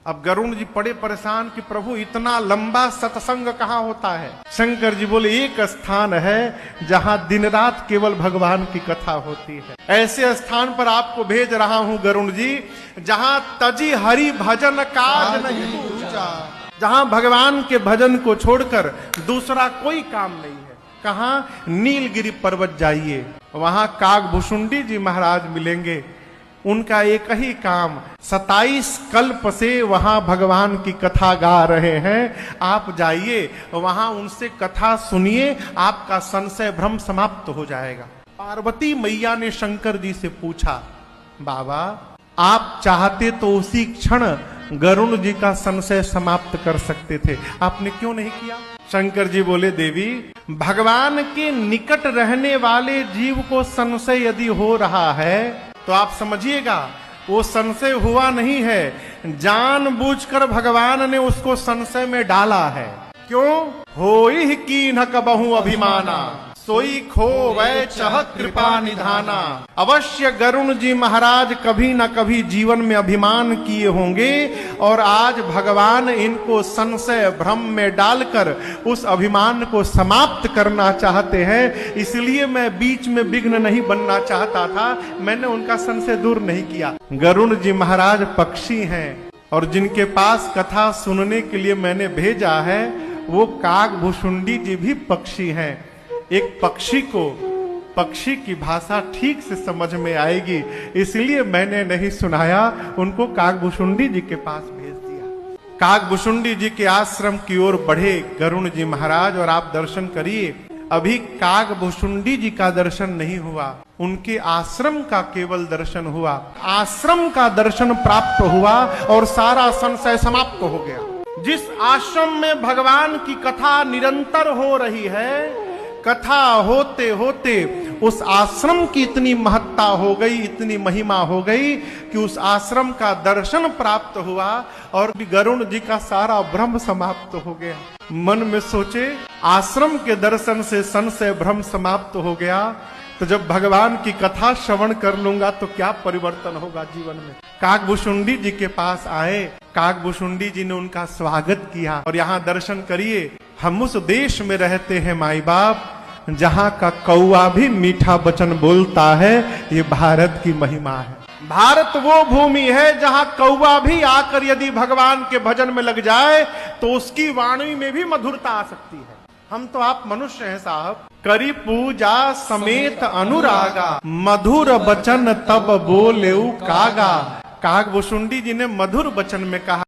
अब गरुण जी पड़े परेशान कि प्रभु इतना लंबा सत्संग कहाँ होता है। शंकर जी बोले एक स्थान है जहाँ दिन रात केवल भगवान की कथा होती है। ऐसे स्थान पर आपको भेज रहा हूँ गरुण जी, जहाँ तजी हरि भजन काज नहीं दूजा, जहाँ भगवान के भजन को छोड़कर दूसरा कोई काम नहीं है। कहाँ? नीलगिरी पर्वत जाइए, वहां कागभुशुंडी जी महाराज मिलेंगे। उनका एक ही काम, 27 कल्प से वहां भगवान की कथा गा रहे हैं। आप जाइए वहां, उनसे कथा सुनिए, आपका संशय भ्रम समाप्त हो जाएगा। पार्वती मैया ने शंकर जी से पूछा, बाबा आप चाहते तो उसी क्षण गरुण जी का संशय समाप्त कर सकते थे, आपने क्यों नहीं किया? शंकर जी बोले, देवी भगवान के निकट रहने वाले जीव को संशय यदि हो रहा है तो आप समझिएगा वो संशय हुआ नहीं है, जानबूझकर भगवान ने उसको संशय में डाला है। क्यों? होई कीन्ह कबहु अभिमाना, सोई खो वै चह कृपा निधाना। अवश्य गरुण जी महाराज कभी न कभी जीवन में अभिमान किए होंगे और आज भगवान इनको संशय भ्रम में डालकर उस अभिमान को समाप्त करना चाहते हैं। इसलिए मैं बीच में विघ्न नहीं बनना चाहता था, मैंने उनका संशय दूर नहीं किया। गरुण जी महाराज पक्षी हैं और जिनके पास कथा सुनने के लिए मैंने भेजा है वो कागभुशुंडी जी भी पक्षी हैं। एक पक्षी को पक्षी की भाषा ठीक से समझ में आएगी, इसलिए मैंने नहीं सुनाया, उनको कागभुशुंडी जी के पास भेज दिया। कागभुशुंडी जी के आश्रम की ओर बढ़े गरुण जी महाराज और आप दर्शन करिए। अभी कागभुशुंडी जी का दर्शन नहीं हुआ, उनके आश्रम का केवल दर्शन हुआ। आश्रम का दर्शन प्राप्त हुआ और सारा संशय समाप्त हो गया। जिस आश्रम में भगवान की कथा निरंतर हो रही है, कथा होते होते उस आश्रम की इतनी महत्ता हो गई, इतनी महिमा हो गई कि उस आश्रम का दर्शन प्राप्त हुआ और गरुण जी का सारा भ्रम समाप्त हो गया। मन में सोचे, आश्रम के दर्शन से संशय भ्रम समाप्त हो गया तो जब भगवान की कथा श्रवण कर लूंगा तो क्या परिवर्तन होगा जीवन में। कागभुशुंडी जी के पास आए, कागभुशुंडी जी ने उनका स्वागत किया और यहाँ दर्शन करिए। हम उस देश में रहते हैं माई बाप जहाँ का कौआ भी मीठा वचन बोलता है, ये भारत की महिमा है। भारत वो भूमि है जहाँ कौआ भी आकर यदि भगवान के भजन में लग जाए तो उसकी वाणी में भी मधुरता आ सकती है। हम तो आप मनुष्य हैं साहब, करी पूजा समेत अनुरागा, मधुर वचन तब बोले कागा। कागभुशुंडी जी ने मधुर वचन में कहा,